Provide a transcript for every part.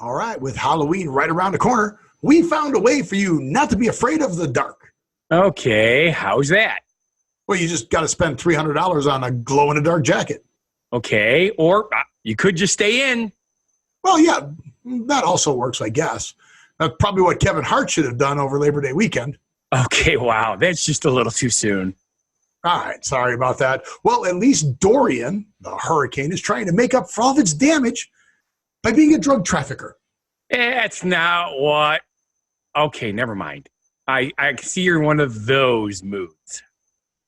All right, with Halloween right around the corner, we found a way for you not to be afraid of the dark. Okay, how's that? Well, you just got to spend $300 on a glow-in-the-dark jacket. Okay, or you could just stay in. Well, yeah, that also works, I guess. That's probably what Kevin Hart should have done over Labor Day weekend. Okay, wow, that's just a little too soon. All right, sorry about that. Well, at least Dorian, the hurricane, is trying to make up for all of its damage by being a drug trafficker. That's not what... Okay, never mind. I see you're in one of those moods.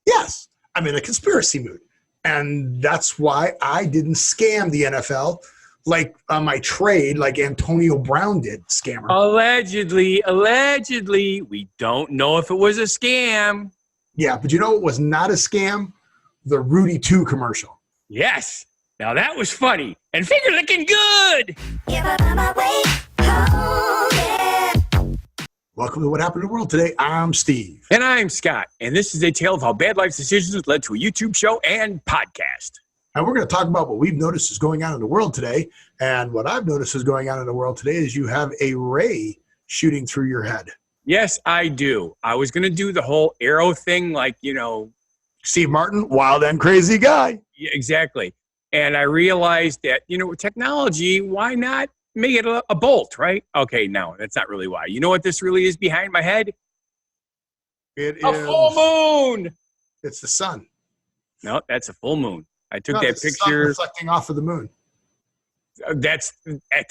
Yes, I'm in a conspiracy mood. And that's why I didn't scam the NFL like on my trade like Antonio Brown did, scammer. Allegedly. We don't know if it was a scam. Yeah, but you know what was not a scam? The Rudy 2 commercial. Yes. Now that was funny and finger licking good. Welcome to What Happened in the World Today. I'm Steve. And I'm Scott. And this is a tale of how bad life's decisions led to a YouTube show and podcast. And we're going to talk about what we've noticed is going on in the world today. And what I've noticed is going on in the world today is you have a ray shooting through your head. Yes, I do. I was going to do the whole arrow thing like, Steve Martin, wild and crazy guy. Yeah, exactly. And I realized that, with technology, why not make it a bolt, right? Okay, no, that's not really why. You know what this really is behind my head? It a is full moon. It's the sun. No, that's a full moon. I took that picture. Sun reflecting off of the moon. That's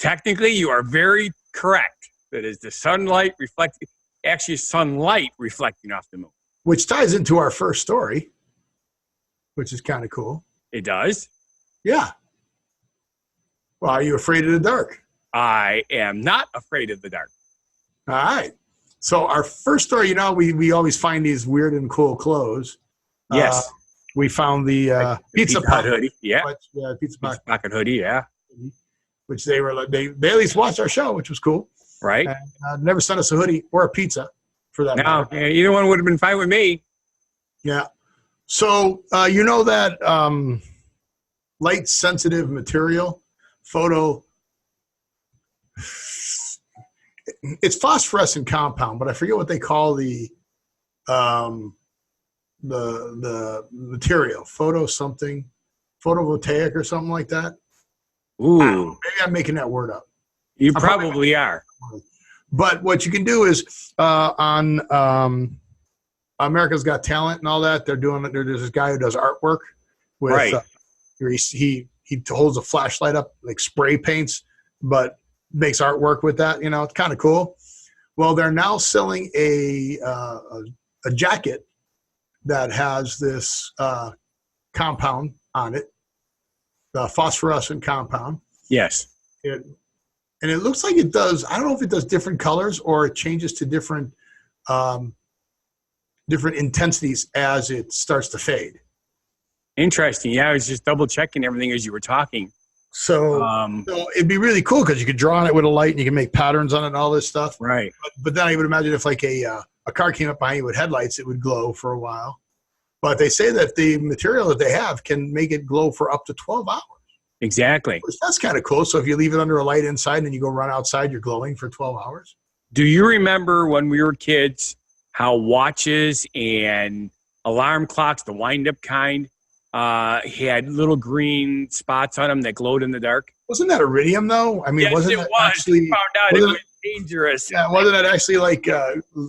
technically, you are very correct. That is the sunlight reflecting, actually sunlight reflecting off the moon. Which ties into our first story, which is kind of cool. It does? Yeah. Well, are you afraid of the dark? I am not afraid of the dark. All right. So our first story, we always find these weird and cool clothes. Yes. We found the pizza pocket hoodie. Yeah. Pizza pocket hoodie. Yeah. Which they at least watched our show, which was cool. Right. And, never sent us a hoodie or a pizza for that matter. No, either one would have been fine with me. Yeah. So you know that light sensitive material, it's phosphorescent compound, but I forget what they call the material, photovoltaic or something like that. Ooh. Maybe I'm making that word up. You probably are. But what you can do is on America's Got Talent and all that, there's this guy who does artwork with right. He holds a flashlight up, like spray paints, but makes artwork with that. It's kind of cool. Well, they're now selling a jacket that has this compound on it, the phosphorescent compound. Yes. And it looks like it does. I don't know if it does different colors or it changes to different intensities as it starts to fade. Interesting. Yeah, I was just double checking everything as you were talking. So it'd be really cool because you could draw on it with a light and you can make patterns on it and all this stuff. Right. But then I would imagine if like a car came up behind you with headlights, it would glow for a while. But they say that the material that they have can make it glow for up to 12 hours. Exactly. That's kind of cool. So if you leave it under a light inside and then you go run outside, you're glowing for 12 hours. Do you remember when we were kids how watches and alarm clocks, the wind-up kind, had little green spots on them that glowed in the dark? Wasn't that iridium, though? I mean, yes, wasn't it that was. actually We found out it was dangerous. Yeah, wasn't that actually like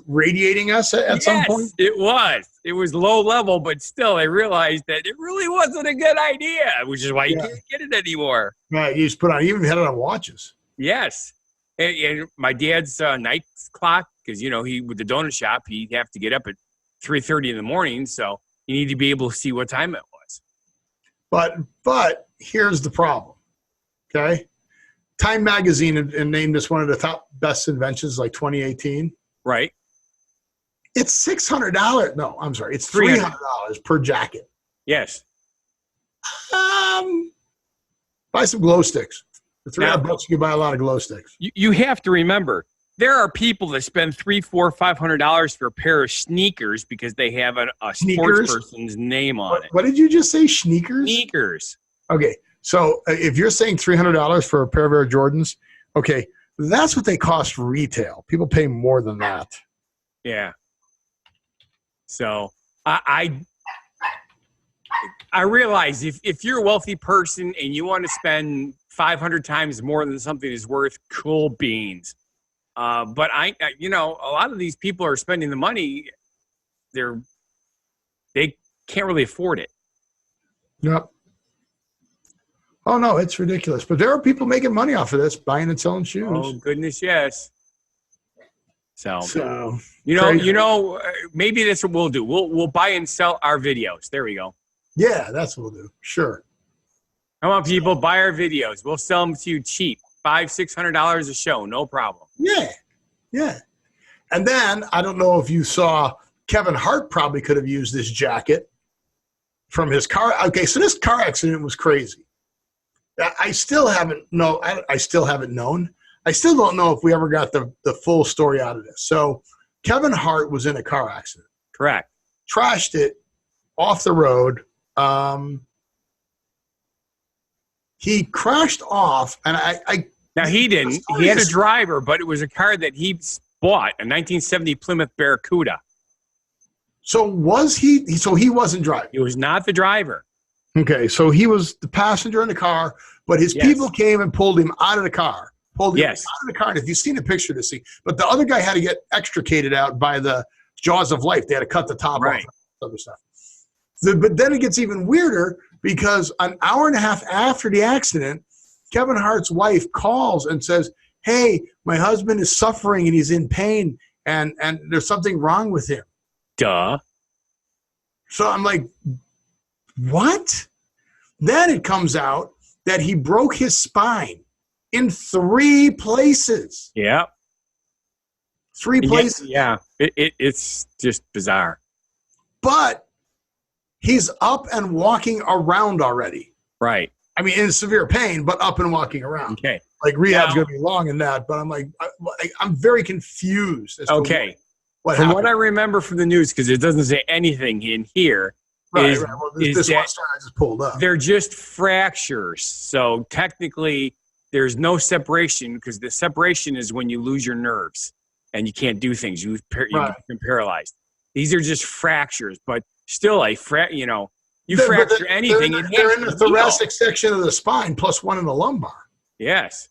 radiating us at some point? It was. It was low level, but still, they realized that it really wasn't a good idea, which is why you can't get it anymore. Right, you just you even had it on watches. Yes. And my dad's night clock, because, he with the donut shop, he'd have to get up at 3:30 in the morning, so you need to be able to see what time it was. But here's the problem, okay? Time Magazine and named this one of the top best inventions like 2018. Right. It's $600. No, I'm sorry. It's $300 per jacket. Yes. Buy some glow sticks. For $300, you can buy a lot of glow sticks. You have to remember, there are people that spend $300, $400, $500 for a pair of sneakers because they have a sports person's name on it. What did you just say? Sneakers? Sneakers. Okay. So if you're saying $300 for a pair of Air Jordans, okay, That's what they cost retail. People pay more than that. Yeah. So I realize if you're a wealthy person and you want to spend 500 times more than something is worth, cool beans. But a lot of these people are spending the money. They can't really afford it. Yep. Oh no, it's ridiculous. But there are people making money off of this, buying and selling shoes. Oh goodness, yes. So crazy. maybe that's what we'll do. We'll buy and sell our videos. There we go. Yeah, that's what we'll do. Sure. Come on, people, buy our videos. We'll sell them to you cheap, $500-$600 a show, no problem. Yeah, yeah. And then I don't know if you saw Kevin Hart probably could have used this jacket from his car. Okay, so this car accident was crazy. I still haven't known. I still don't know if we ever got the full story out of this. So Kevin Hart was in a car accident. Correct. Trashed it off the road. He crashed off, and Now, he didn't. He had a driver, but it was a car that he bought, a 1970 Plymouth Barracuda. So was he? So he wasn't driving. He was not the driver. Okay, so he was the passenger in the car, but his people came and pulled him out of the car. Out of the car. And if you've seen the picture of this thing, but the other guy had to get extricated out by the jaws of life. They had to cut the top off and other stuff. But then it gets even weirder because an hour and a half after the accident, Kevin Hart's wife calls and says, "Hey, my husband is suffering and he's in pain and there's something wrong with him." Duh. So I'm like, what? Then it comes out that he broke his spine in 3 places. Yeah. 3 places. Yeah. It's just bizarre. But he's up and walking around already. Right. I mean, in severe pain, but up and walking around. Okay. Like rehab's going to be long in that, but I'm like, I'm very confused. As to what from what I remember from the news, because it doesn't say anything in here, right. Well, this one story I just pulled up. They're just fractures. So technically, there's no separation because the separation is when you lose your nerves and you can't do things. You become paralyzed. These are just fractures, but still you fracture anything. They're in the thoracic section of the spine plus one in the lumbar. Yes.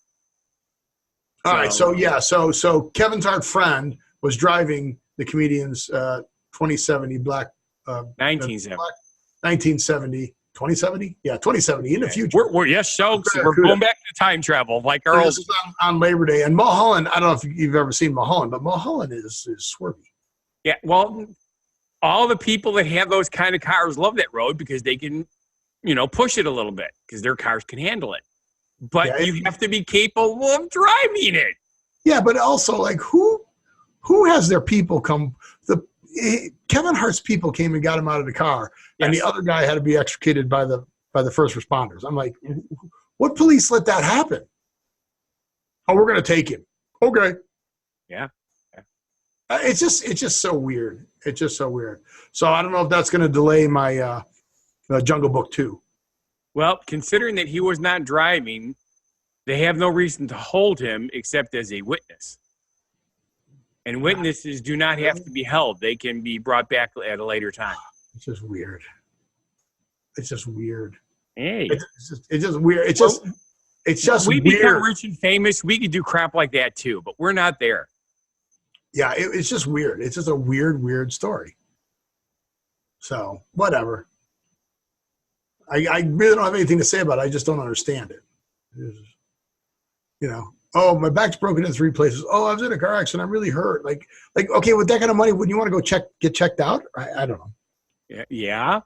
All right. So Kevin Hart's friend was driving the comedian's 2070 black 1970 2070 yeah 2070 in the future. We're going back to time travel like our old on Labor Day. And Mulholland, I don't know if you've ever seen Mulholland, but Mulholland is swervy. Yeah, well, all the people that have those kind of cars love that road because they can push it a little bit because their cars can handle it, but you have to be capable of driving it. Yeah, but also like who has their people come? Kevin Hart's people came and got him out of the car, and the other guy had to be extricated by the first responders. I'm like, what police let that happen? Oh, we're going to take him. Okay. Yeah. It's just so weird. It's just so weird. So I don't know if that's going to delay my Jungle Book 2. Well, considering that he was not driving, they have no reason to hold him except as a witness. And witnesses do not have to be held. They can be brought back at a later time. It's just weird. It's just weird. Hey. It's just weird. It's just we weird. Become rich and famous. We could do crap like that too, but we're not there. Yeah, it's just weird. It's just a weird story. So, whatever. I really don't have anything to say about it. I just don't understand it. Oh, my back's broken in 3 places. Oh, I was in a car accident. I'm really hurt. Like, okay, with that kind of money, wouldn't you want to go get checked out? I don't know. Yeah.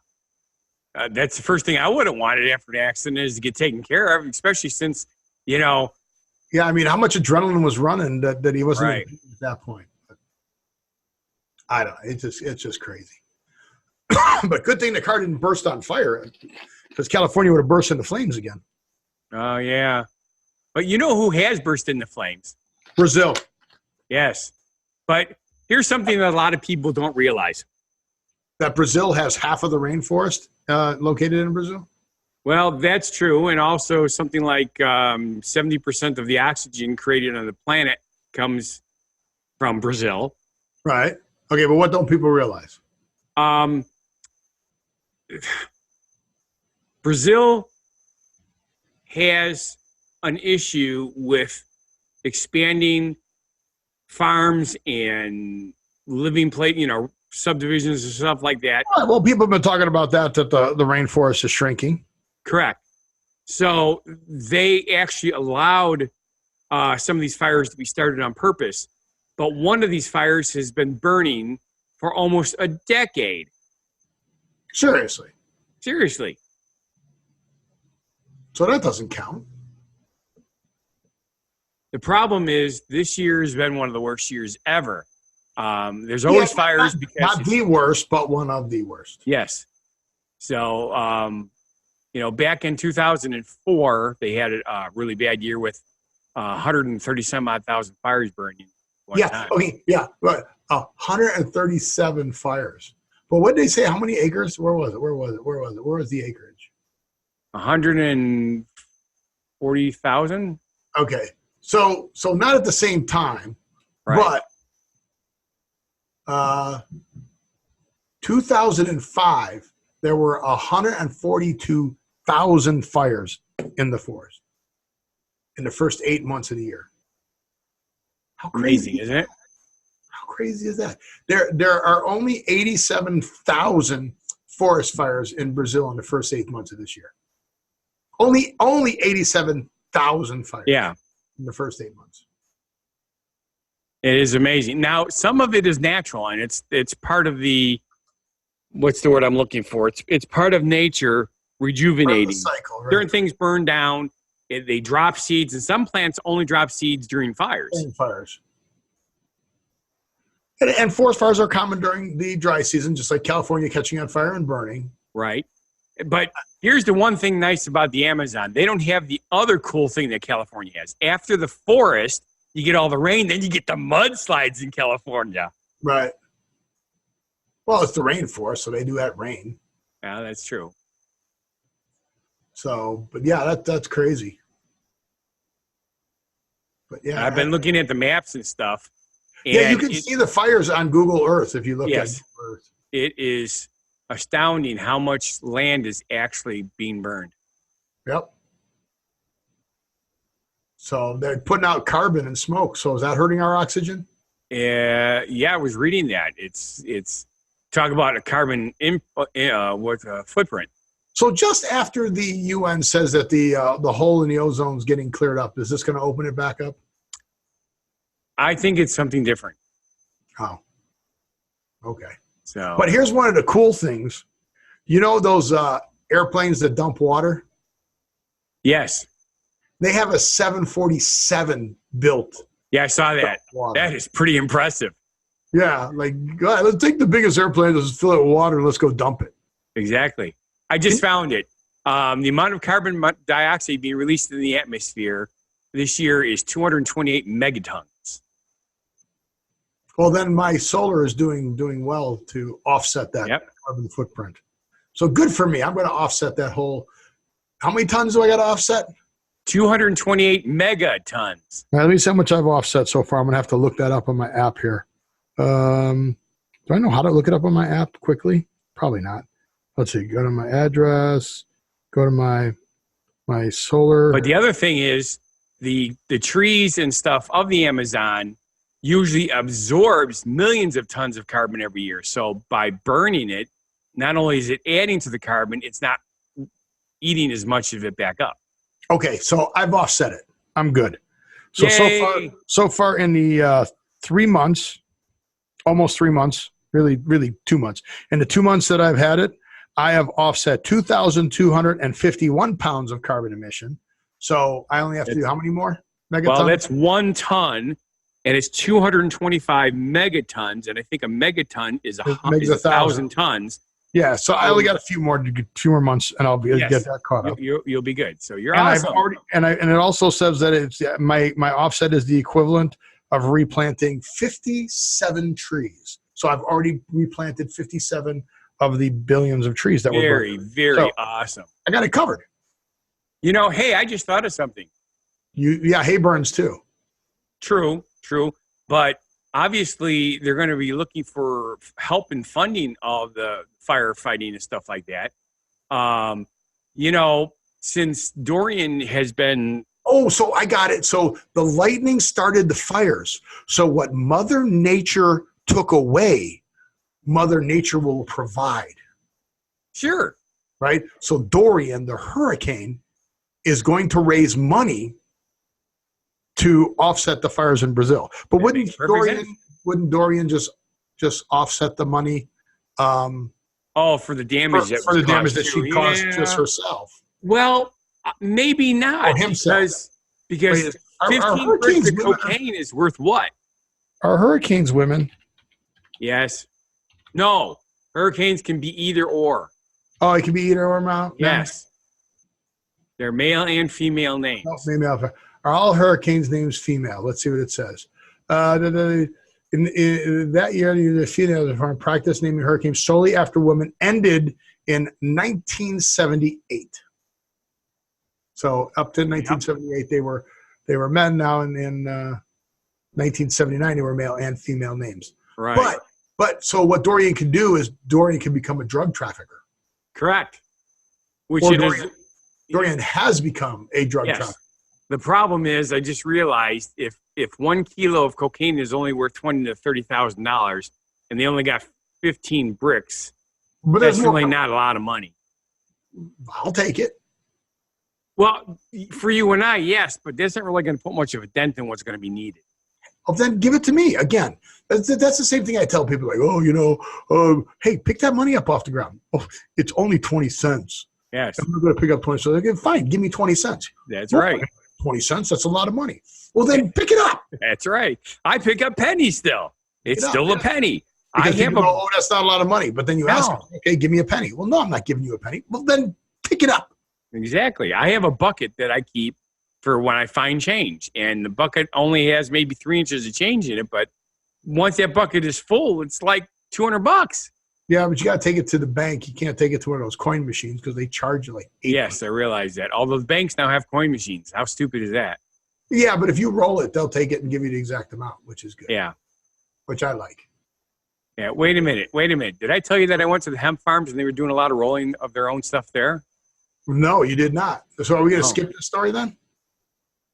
That's the first thing I would have wanted after the accident is to get taken care of, especially since, Yeah, I mean, how much adrenaline was running that he wasn't at that point. But I don't know. It's just crazy. But good thing the car didn't burst on fire because California would have burst into flames again. Oh, yeah. But you know who has burst into flames? Brazil. Yes. But here's something that a lot of people don't realize. That Brazil has half of the rainforest located in Brazil? Well, that's true. And also something like 70% of the oxygen created on the planet comes from Brazil. Right. Okay, but what don't people realize? Brazil has an issue with expanding farms and living subdivisions and stuff like that. All right, well, people have been talking about that the rainforest is shrinking. Correct. So they actually allowed some of these fires to be started on purpose. But one of these fires has been burning for almost a decade. Seriously. So that doesn't count. The problem is this year has been one of the worst years ever. There's always fires because not the worst, but one of the worst. Yes. So, back in 2004, they had a really bad year with 130-some-odd thousand fires burning. Time. Okay, yeah, right. 137 fires. But what did they say? How many acres? Where was it? Where was the acreage? 140,000. Okay, so not at the same time, right. But 2005 there were 142,000 fires in the forest in the first 8 months of the year. How crazy, isn't it? How crazy is that? There are only 87,000 forest fires in Brazil in the first 8 months of this year. Only 87,000 fires. Yeah. In the first 8 months. It is amazing. Now, some of it is natural, and it's part of the, what's the word I'm looking for? It's part of nature rejuvenating. Part of the cycle, right? Certain things burn down. They drop seeds, and some plants only drop seeds during fires. And forest fires are common during the dry season, just like California catching on fire and burning. Right. But here's the one thing nice about the Amazon. They don't have the other cool thing that California has. After the forest, you get all the rain, then you get the mudslides in California. Right. Well, it's the rainforest, so they do have rain. Yeah, that's true. So, but yeah, that's crazy. But yeah, I've been looking at the maps and stuff. And yeah, you can see the fires on Google Earth if you look at Google Earth. It is astounding how much land is actually being burned. Yep. So they're putting out carbon and smoke. So is that hurting our oxygen? Yeah, I was reading that. It's talk about a carbon with a footprint. So just after the UN says that the hole in the ozone is getting cleared up, is this going to open it back up? I think it's something different. Oh, okay. So, but here's one of the cool things. You know those airplanes that dump water? Yes. They have a 747 built. Yeah, I saw that. That is pretty impressive. Yeah, like, God, let's take the biggest airplane, let's fill it with water, and let's go dump it. Exactly. I just found it. The amount of carbon dioxide being released in the atmosphere this year is 228 megatons. Well, then my solar is doing well to offset that carbon footprint. So good for me. I'm going to offset that whole. How many tons do I got to offset? 228 megatons. Now, let me see how much I've offset so far. I'm going to have to look that up on my app here. Do I know how to look it up on my app quickly? Probably not. Let's see. Go to my address. Go to my solar. But the other thing is the trees and stuff of the Amazon usually absorbs millions of tons of carbon every year. So by burning it, not only is it adding to the carbon, it's not eating as much of it back up. Okay, so I've offset it. I'm good. So so far in the 3 months, almost 3 months, really 2 months. In the 2 months that I've had it, I have offset 2,251 pounds of carbon emission. So I only have to do how many more megatons? Well, that's 1 ton, and it's 225 megatons, and I think a megaton is 1,000 tons. Yeah, so I only got a few more months, and I'll get that caught up. You'll be good. So you're and awesome. I've already, and it also says that it's my offset is the equivalent of replanting 57 trees. So I've already replanted 57 of the billions of trees that were very awesome. I got it covered. Hey, I just thought of something. Hay burns too. True. But obviously, they're going to be looking for help in funding all the firefighting and stuff like that. Since Dorian has been. Oh, so I got it. So the lightning started the fires. So what Mother Nature took away, Mother Nature will provide. Sure. Right? So Dorian, the hurricane, is going to raise money to offset the fires in Brazil. But wouldn't Dorian just offset the money? For the damage that she caused just herself. Well, maybe not. Or himself. Because 15 bricks of cocaine is worth what? Are hurricanes women? Yes. No. Hurricanes can be either or. Oh, it can be either or, Mount? Yes. They're male and female names. Oh, female. Are all hurricanes names female? Let's see what it says. In that year, the female practice naming hurricanes solely after women ended in 1978. So up to 1978, they were men. Now in 1979, they were male and female names. Right. But so what Dorian can do is Dorian can become a drug trafficker. Correct. Dorian has become a drug trafficker. The problem is, I just realized if 1 kilo of cocaine is only worth $20,000 to $30,000, and they only got 15 bricks, that's really not a lot of money. I'll take it. Well, for you and I, yes, but this isn't really going to put much of a dent in what's going to be needed. Well, then give it to me. Again, that's the same thing I tell people, like, hey, pick that money up off the ground. Oh, it's only 20 cents. Yes. I'm not going to pick up 20 cents. Okay, fine, give me 20 cents. That's right. 20 cents, that's a lot of money. Well, then pick it up. That's right. I pick up pennies still. It's still a penny. Because people go, that's not a lot of money. But then you ask them, okay, give me a penny. Well, no, I'm not giving you a penny. Well, then pick it up. Exactly. I have a bucket that I keep for when I find change. And the bucket only has maybe 3 inches of change in it. But once that bucket is full, it's like $200. Yeah, but you got to take it to the bank. You can't take it to one of those coin machines because they charge you like $8. Yes, I realize that. Although the banks now have coin machines. How stupid is that? Yeah, but if you roll it, they'll take it and give you the exact amount, which is good. Yeah. Which I like. Yeah, wait a minute. Did I tell you that I went to the hemp farms and they were doing a lot of rolling of their own stuff there? No, you did not. So are we going to skip the story then?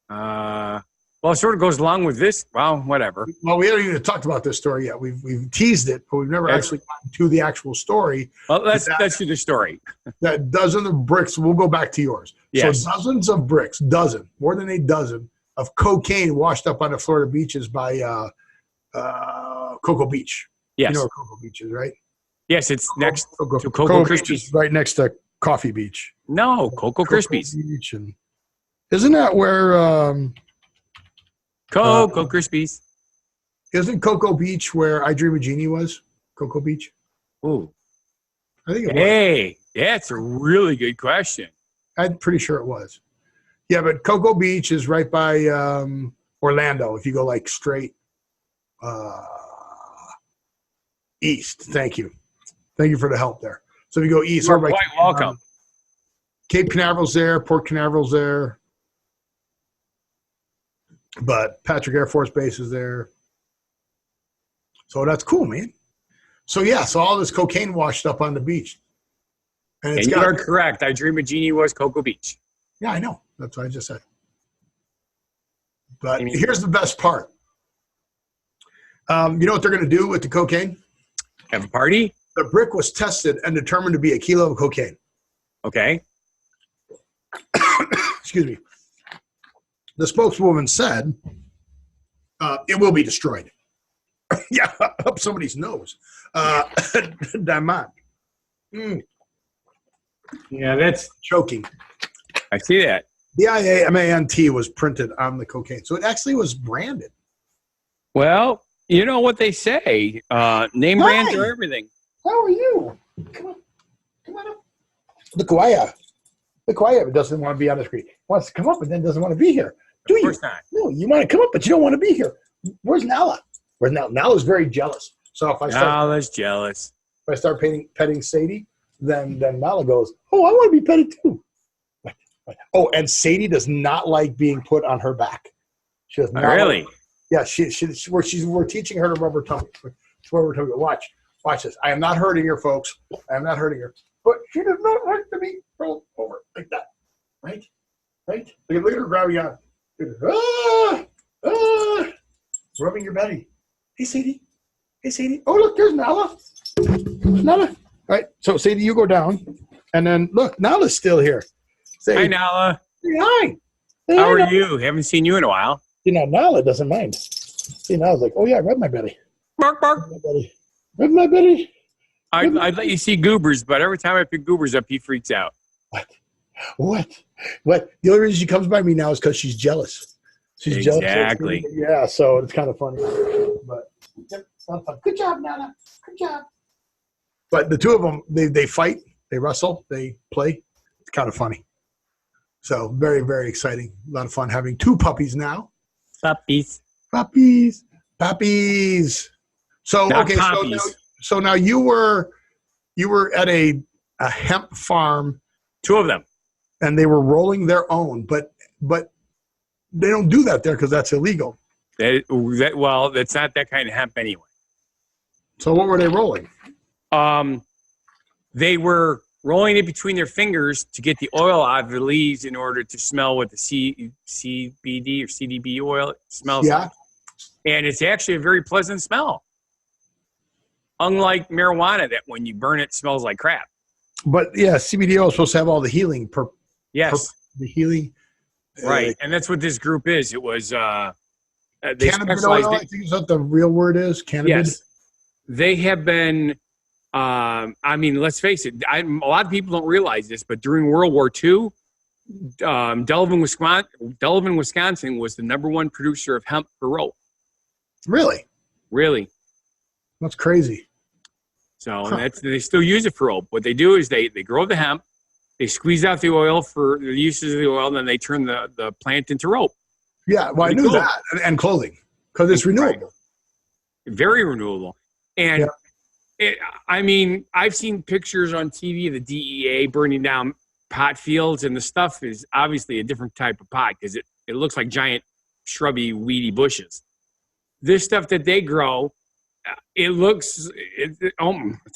Well, it sort of goes along with this. Well, whatever. Well, we haven't even talked about this story yet. We've teased it, but we've never actually gotten to the actual story. Well, let's do the story. That dozen of bricks, we'll go back to yours. Yes. So dozens of bricks, more than a dozen, of cocaine washed up on the Florida beaches by Cocoa Beach. Yes. You know where Cocoa Beach is, right? Yes, it's next to Cocoa Krispies. Beach is right next to Coffee Beach. No, Cocoa Krispies. Beach, and isn't that where Cocoa Krispies? Isn't Cocoa Beach where I Dream of Jeannie was? Cocoa Beach? Ooh. I think it was. Hey, that's a really good question. I'm pretty sure it was. Yeah, but Cocoa Beach is right by Orlando if you go like straight east. Thank you. Thank you for the help there. So if you go east. You're quite welcome. Cape Canaveral's there. Port Canaveral's there. But Patrick Air Force Base is there. So that's cool, man. So, yeah, so all this cocaine washed up on the beach. And you are correct. I Dream of Jeannie was Cocoa Beach. Yeah, I know. That's what I just said. But here's the best part. You know what they're going to do with the cocaine? Have a party? The brick was tested and determined to be a kilo of cocaine. Okay. Excuse me. The spokeswoman said it will be destroyed. Yeah, up somebody's nose. Diamond. Yeah, that's choking. I see that. DIAMANT was printed on the cocaine. So it actually was branded. Well, you know what they say. Name brands are everything. How are you? Come on up. Look who I am. Look who I am. It doesn't want to be on the screen. Wants to come up and then doesn't want to be here. Do you? Of course not. No, you want to come up, but you don't want to be here. Where's Nala? Where's Nala? Nala's very jealous. So if I start, Nala's jealous. If I start petting Sadie, then Nala goes, "Oh, I want to be petted too." Oh, and Sadie does not like being put on her back. She does not. Really? Yeah, we're teaching her to rub her tummy. Watch this. I am not hurting her, folks. I am not hurting her. But she does not like to be rolled over like that. Right? Look at her grabbing on. Rubbing your belly. Hey, Sadie. Oh, look, there's Nala. All right, so Sadie, you go down. And then, look, Nala's still here. Hi, Nala. Say hi. How are you? Haven't seen you in a while. Nala doesn't mind. Nala's like, oh, yeah, rub my belly. Bark. Rub my belly. I'd let you see Goobers, but every time I pick Goobers up, he freaks out. What? The only reason she comes by me now is because she's jealous. She's jealous. Exactly. Yeah, so it's kind of funny. But it's not fun. Good job, Nana. Good job. But the two of them, they fight, they wrestle, they play. It's kind of funny. So very, very exciting. A lot of fun having two puppies now. Puppies. So Not okay, puppies. so now you were at a hemp farm. Two of them. And they were rolling their own, but they don't do that there because that's illegal. Well, it's not that kind of hemp anyway. So what were they rolling? They were rolling it between their fingers to get the oil out of the leaves in order to smell what the CBD or CDB oil smells like. And it's actually a very pleasant smell. Unlike marijuana, that when you burn it, smells like crap. But yeah, CBD oil is supposed to have all the healing. The healing. Right, and that's what this group is. It was cannabis oil, I think is what the real word is. Cannabis. Yes, they have been. I mean, let's face it. A lot of people don't realize this, but during World War II, Delavan, Wisconsin was the #1 producer of hemp for rope. Really. That's crazy. So and they still use it for rope. What they do is they grow the hemp, they squeeze out the oil for the uses of the oil, and then they turn the plant into rope. Yeah, well, I knew that. And clothing, because it's renewable. Very renewable. And I mean, I've seen pictures on TV of the DEA burning down pot fields, and the stuff is obviously a different type of pot because it looks like giant shrubby, weedy bushes. This stuff that they grow, it's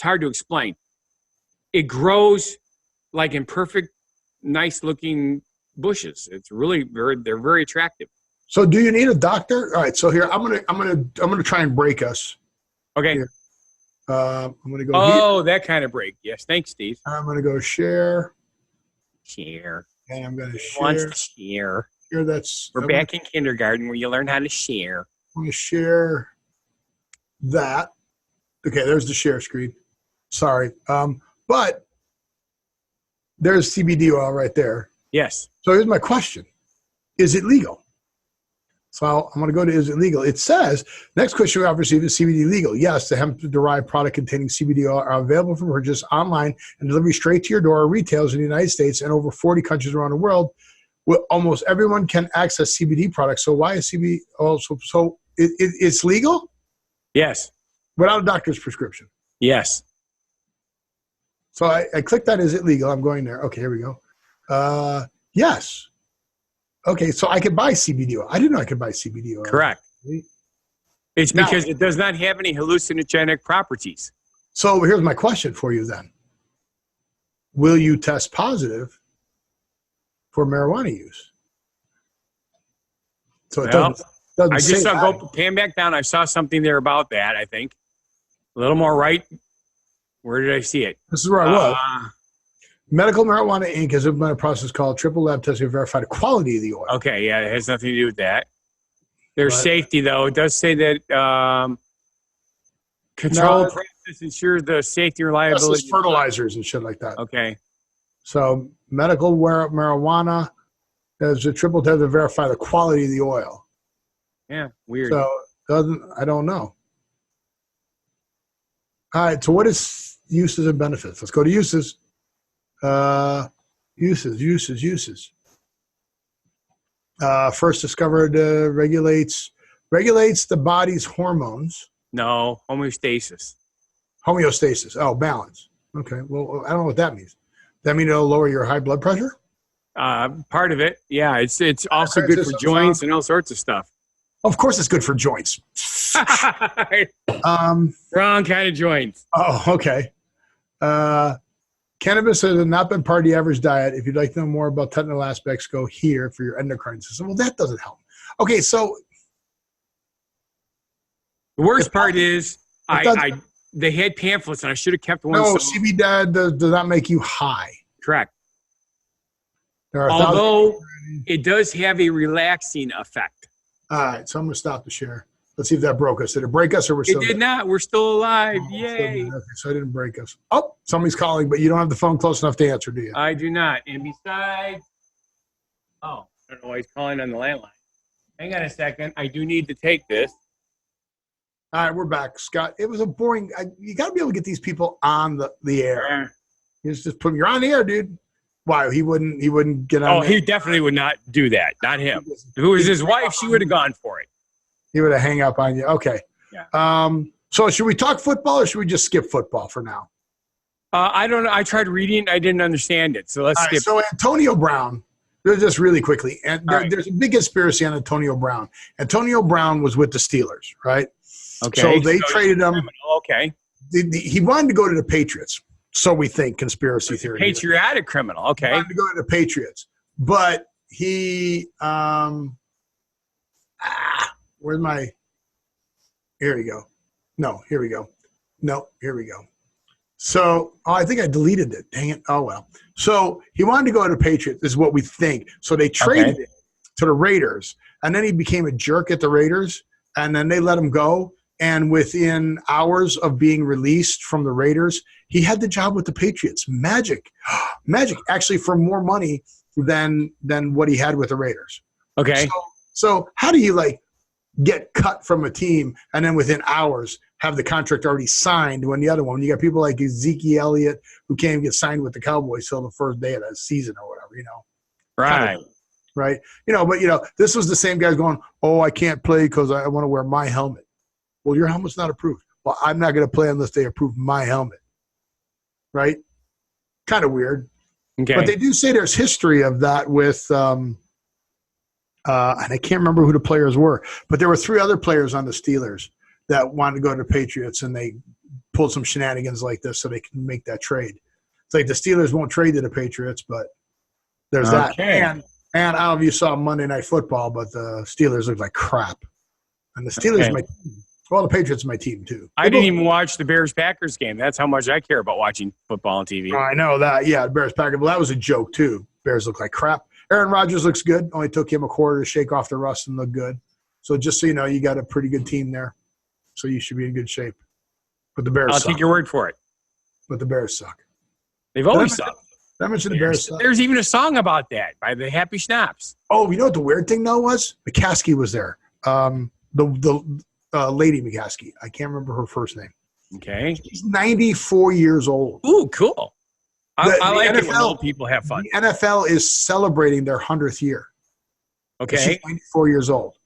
hard to explain. It grows like in perfect, nice-looking bushes. It's really they're very attractive. So, do you need a doctor? All right. So here, I'm gonna try and break us. Okay. Here. I'm gonna go. Oh, that kind of break. Yes. Thanks, Steve. I'm gonna go share. And I'm gonna share. Wants to share. Here, we're back in kindergarten where you learn how to share. I'm gonna share that. Okay, there's the share screen. Sorry. But there's CBD oil right there. Yes. So here's my question. Is it legal? So I'm going to go to is it legal? It says, next question we have received is CBD legal? Yes, the hemp-derived product containing CBD oil are available for purchase online and delivery straight to your door or retailers in the United States and over 40 countries around the world. Almost everyone can access CBD products. So why is CBD oil? So it's legal? Yes. Without a doctor's prescription? Yes. So I clicked that, is it legal? I'm going there. Okay, here we go. Yes. Okay, so I could buy CBD oil. I didn't know I could buy CBD oil. Correct. It's because it does not have any hallucinogenic properties. So here's my question for you then. Will you test positive for marijuana use? So it doesn't I just saw, pan back down, I saw something there about that, I think. A little more right. Where did I see it? This is where I was. Medical Marijuana Inc. has implemented a process called triple lab testing to verify the quality of the oil. Okay, yeah, it has nothing to do with that. There's safety, though. It does say that control practice ensures the safety and reliability. Fertilizers and shit like that. Okay. So medical marijuana has a triple test to verify the quality of the oil. Yeah, weird. So I don't know. All right, so what is uses and benefits? Let's go to uses. Uses. First discovered regulates the body's hormones. No, homeostasis. Homeostasis. Oh, balance. Okay. Well, I don't know what that means. Does that mean it'll lower your high blood pressure? Part of it. Yeah. It's also good for joints and all sorts of stuff. Of course, it's good for joints. Wrong kind of joints. Oh, okay. Cannabis has not been part of the average diet. If you'd like to know more about technical aspects, go here for your endocrine system. Well, that doesn't help. Okay, so the worst part is they had pamphlets, and I should have kept one. No, CBD does not make you high. Correct. Although it does have a relaxing effect. All right, so I'm going to stop the share. Let's see if that broke us. Did it break us or we're still It did not. We're still alive. Oh, Yay. Okay, so it didn't break us. Oh, somebody's calling, but you don't have the phone close enough to answer, do you? I do not. And besides, I don't know why he's calling on the landline. Hang on a second. I do need to take this. All right, we're back. Scott, it was a boring you got to be able to get these people on the air. You just put them, you're on the air, dude. Why? He wouldn't get on. Oh, he definitely would not do that. Not him. If it was his wife, she would have gone for it. He would have hang up on you. Okay. Yeah. So should we talk football or should we just skip football for now? I don't know. I tried reading. I didn't understand it. So let's skip. So Antonio Brown, just really quickly, and there's a big conspiracy on Antonio Brown. Antonio Brown was with the Steelers, right? Okay. So they traded him. Okay. He wanted to go to the Patriots. So we think, conspiracy theory. Patriotic criminal. Okay. He wanted to go to the Patriots. But he where's my – here we go. No, here we go. No, here we go. So I think I deleted it. Dang it. Oh, well. So he wanted to go to the Patriots is what we think. So they traded him to the Raiders. And then he became a jerk at the Raiders. And then they let him go. And within hours of being released from the Raiders, he had the job with the Patriots. Magic. Magic. Actually, for more money than what he had with the Raiders. Okay. So how do you, get cut from a team and then within hours have the contract already signed when the other one, you got people like Ezekiel Elliott who can't even get signed with the Cowboys till the first day of the season or whatever, Right. Right. But this was the same guy going, oh, I can't play because I want to wear my helmet. Well, your helmet's not approved. Well, I'm not going to play unless they approve my helmet. Right. Kind of weird. Okay. But they do say there's history of that with, and I can't remember who the players were, but there were 3 other players on the Steelers that wanted to go to the Patriots, and they pulled some shenanigans like this so they can make that trade. It's like the Steelers won't trade to the Patriots, but there's that. And I don't know if you saw Monday Night Football, but the Steelers look like crap. And the Steelers are my team. Well, the Patriots are my team, too. I didn't even watch the Bears-Packers game. That's how much I care about watching football on TV. I know that. Yeah, the Bears-Packers. Well, that was a joke, too. Bears look like crap. Aaron Rodgers looks good. Only took him a quarter to shake off the rust and look good. So just so you know, you got a pretty good team there. So you should be in good shape. But the Bears suck. I'll take your word for it. But the Bears suck. They've always sucked. Did I mention the Bears suck? There's even a song about that by the Happy Schnapps. Oh, you know what the weird thing, though, was? McCaskey was there. The lady McCaskey. I can't remember her first name. Okay. She's 94 years old. Ooh, cool. I like it when old people have fun. The NFL is celebrating their 100th year. Okay. She's 94 years old.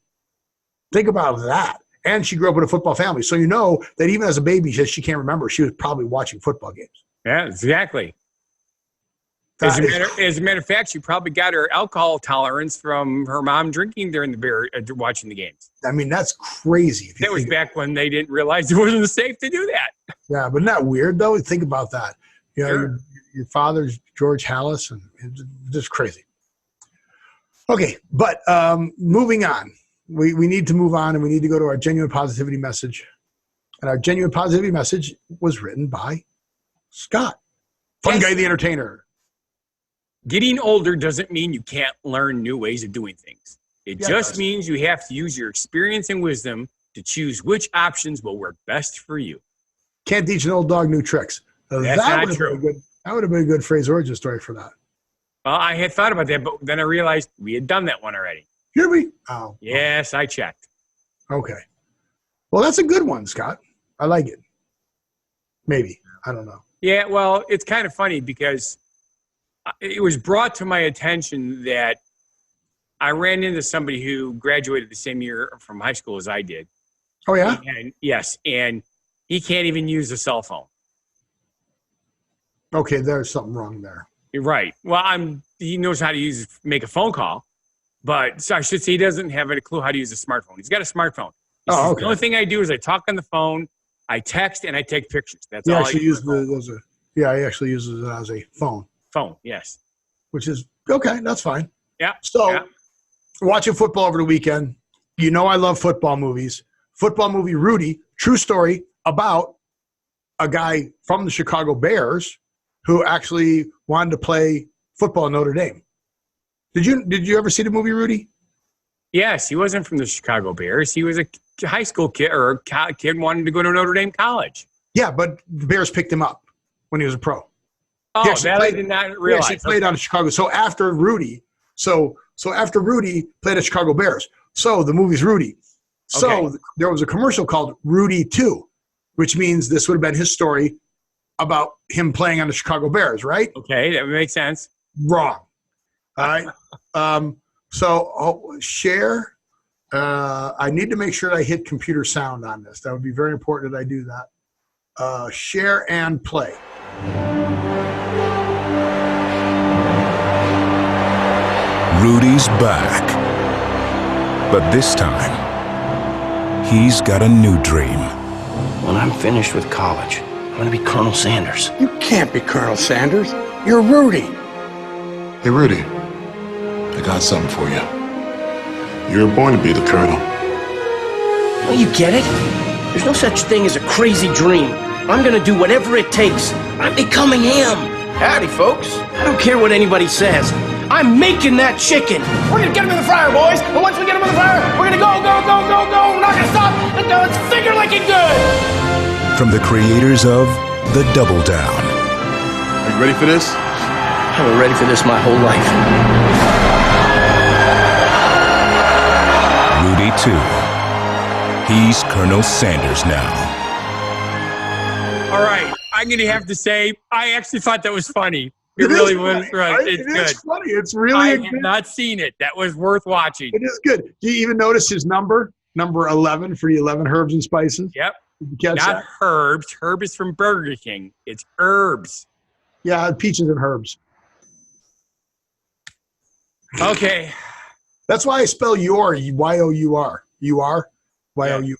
Think about that. And she grew up in a football family. So you know that even as a baby, she can't remember. She was probably watching football games. Yeah, exactly. As a matter of fact, she probably got her alcohol tolerance from her mom drinking during watching the games. I mean, that's crazy. That was back when they didn't realize it wasn't safe to do that. Yeah, but not weird, though? Think about that. Sure. Your father's George Hallis, and it's just crazy. Okay, but moving on. We need to move on, and we need to go to our genuine positivity message. And our genuine positivity message was written by Scott, Funguy the Entertainer. Getting older doesn't mean you can't learn new ways of doing things. It just means you have to use your experience and wisdom to choose which options will work best for you. Can't teach an old dog new tricks. That's not true. That would have been a good phrase origin story for that. Well, I had thought about that, but then I realized we had done that one already. Did we? Oh. Yes, I checked. Okay. Well, that's a good one, Scott. I like it. Maybe. I don't know. Yeah, well, it's kind of funny because it was brought to my attention that I ran into somebody who graduated the same year from high school as I did. Oh, yeah? And he can't even use a cell phone. Okay, there's something wrong there. You're right. Well, he knows how to make a phone call, but so I should say he doesn't have a clue how to use a smartphone. He's got a smartphone. Oh, okay. The only thing I do is I talk on the phone, I text, and I take pictures. That's he all actually I use. he actually uses it as a phone. Phone, yes. Which is okay. That's fine. Yeah. So, watching football over the weekend. You know I love football movies. Football movie Rudy, true story about a guy from the Chicago Bears who actually wanted to play football in Notre Dame. Did you ever see the movie Rudy? Yes, he wasn't from the Chicago Bears. He was a high school kid or a kid wanting to go to Notre Dame College. Yeah, but the Bears picked him up when he was a pro. Oh, that I did not realize. He actually played on Chicago. So after Rudy, after Rudy played at Chicago Bears. So the movie's Rudy. So there was a commercial called Rudy 2, which means this would have been his story about him playing on the Chicago Bears, right? Okay, that would make sense. Wrong. All right. Share. I need to make sure I hit computer sound on this. That would be very important that I do that. Share and play. Rudy's back. But this time, he's got a new dream. When I'm finished with college, I'm gonna be Colonel Sanders. You can't be Colonel Sanders. You're Rudy. Hey, Rudy, I got something for you. You were born to be the Colonel. Well, you get it? There's no such thing as a crazy dream. I'm gonna do whatever it takes. I'm becoming him. Howdy, folks. I don't care what anybody says. I'm making that chicken. We're gonna get him in the fryer, boys. And once we get him in the fryer, we're gonna go. We're not gonna stop until it's finger licking good. From the creators of The Double Down. Are you ready for this? I've been ready for this my whole life. Rudy 2. He's Colonel Sanders now. All right. I'm going to have to say, I actually thought that was funny. It really was. Right. It's good. It's funny. It's really I have not seen it. That was worth watching. It is good. Do you even notice his number 11 for the 11 herbs and spices? Yep. Did you catch Not that? herbs. Herb is from Burger King. It's herbs. Yeah, peaches and herbs. Okay. That's why I spell your Y-O-U-R. You-R? Y-O-U-R.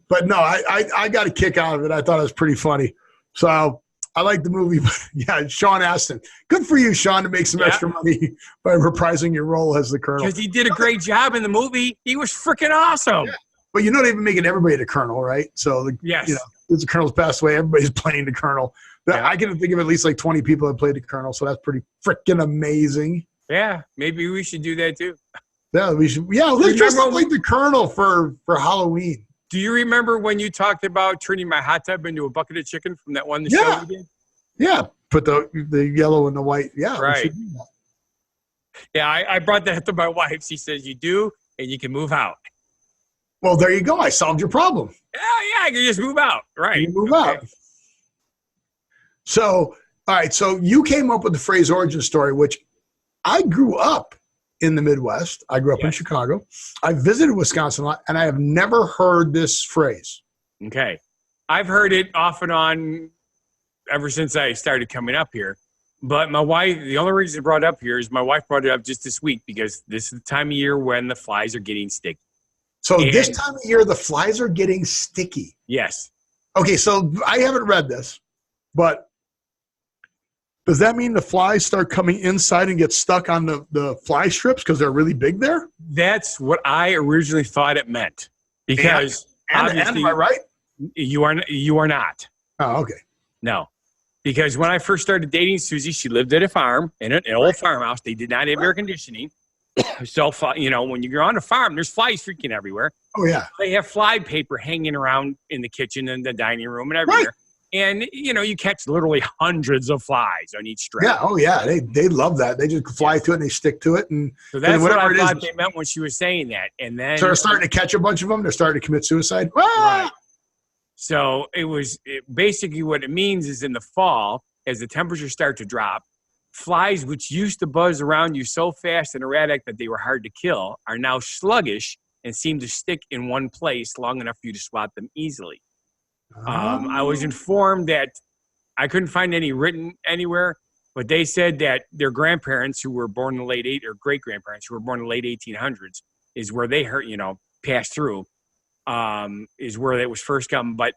But no, I got a kick out of it. I thought it was pretty funny. So I like the movie. Yeah, Sean Astin. Good for you, Sean, to make some extra money by reprising your role as the Colonel. Because he did a great job in the movie. He was freaking awesome. Yeah. But you know they've been making everybody the Colonel, right? So since the Colonel's passed away, everybody's playing the Colonel. I can think of at least like 20 people that played the Colonel, so that's pretty freaking amazing. Yeah, maybe we should do that too. Yeah, we should. Yeah, let's dress up like the Colonel for Halloween. Do you remember when you talked about turning my hot tub into a bucket of chicken from that one show we did? Yeah, put the yellow and the white. Yeah, right. Yeah, I brought that up to my wife. She says you do, and you can move out. Well, there you go. I solved your problem. Yeah, I can just move out. Right. You move out. So, all right. So you came up with the phrase origin story, which I grew up in the Midwest. I grew up in Chicago. I visited Wisconsin a lot, and I have never heard this phrase. Okay. I've heard it off and on ever since I started coming up here. But my wife, the only reason I brought it up here is my wife brought it up just this week because this is the time of year when the flies are getting sticky. So this time of year, the flies are getting sticky. Yes. Okay, so I haven't read this, but does that mean the flies start coming inside and get stuck on the fly strips because they're really big there? That's what I originally thought it meant. Because and am I right? You are not. Oh, okay. No. Because when I first started dating Susie, she lived at a farm, in an old farmhouse. They did not have air conditioning. So, when you're on a farm, there's flies freaking everywhere. Oh, yeah. They have fly paper hanging around in the kitchen and the dining room and everywhere. Right. And, you catch literally hundreds of flies on each strip. Yeah, oh, yeah. They love that. They just fly to it and they stick to it. And so that's what I thought they meant when she was saying that. And then so they're starting to catch a bunch of them. They're starting to commit suicide. Right. So basically what it means is in the fall, as the temperatures start to drop, flies, which used to buzz around you so fast and erratic that they were hard to kill, are now sluggish and seem to stick in one place long enough for you to swat them easily. I was informed that I couldn't find any written anywhere, But they said that their grandparents who were born in the late or great-grandparents who were born in the late 1800s is where they passed through, is where it was first come. But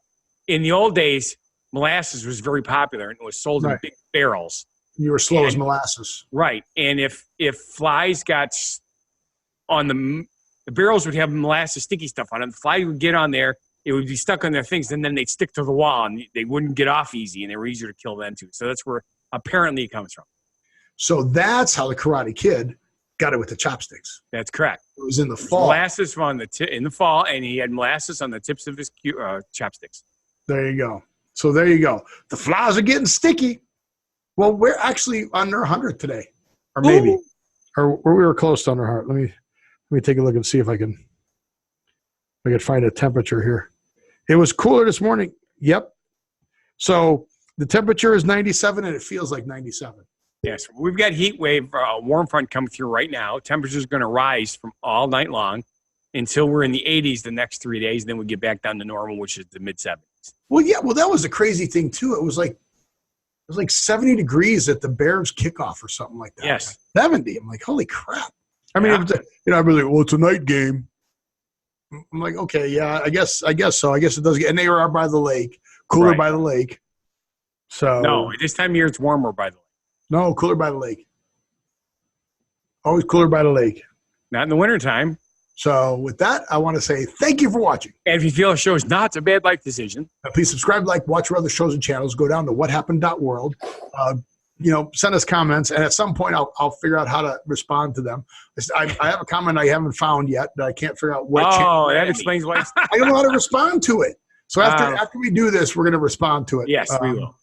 in the old days, molasses was very popular and it was sold in big barrels. You were slow as molasses. Right. And if flies got on the barrels would have molasses sticky stuff on them. The fly would get on there, it would be stuck on their things, and then they'd stick to the wall and they wouldn't get off easy, and they were easier to kill then too. So that's where apparently it comes from. So that's how the Karate Kid got it with the chopsticks. That's correct. It was in the fall. Molasses in the fall, and he had molasses on the tips of his chopsticks. There you go. So there you go. The flies are getting sticky. Well, we're actually under 100 today, or maybe, or we were close to under 100. Let me take a look and see if I can find a temperature here. It was cooler this morning. Yep. So the temperature is 97, and it feels like 97. Yes, we've got heat wave, warm front coming through right now. Temperature's going to rise from all night long until we're in the 80s the next 3 days. Then we get back down to normal, which is the mid 70s. Well, yeah. Well, that was a crazy thing too. It was like 70 degrees at the Bears kickoff or something like that. Yes. 70. I'm like, holy crap. I mean, I was like, well, it's a night game. I'm like, okay, yeah, I guess so. I guess it does get, and they were by the lake, cooler by the lake. So no, this time of year it's warmer by the lake. No, cooler by the lake. Always cooler by the lake. Not in the wintertime. So with that, I want to say thank you for watching. And if you feel a show is not a bad life decision, please subscribe, watch our other shows and channels. Go down to whathappened.world. Send us comments, and at some point I'll figure out how to respond to them. I have a comment I haven't found yet that I can't figure out what. Oh, that explains why. I don't know how to respond to it. So after we do this, we're going to respond to it. Yes, we will.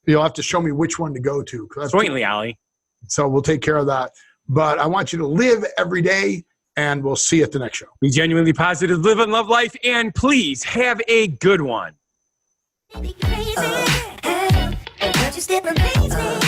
You'll have to show me which one to go to. Certainly, Ollie. So we'll take care of that. But I want you to live every day, and we'll see you at the next show. Be genuinely positive, live and love life, and please have a good one. Crazy. Hey, and you still amaze me.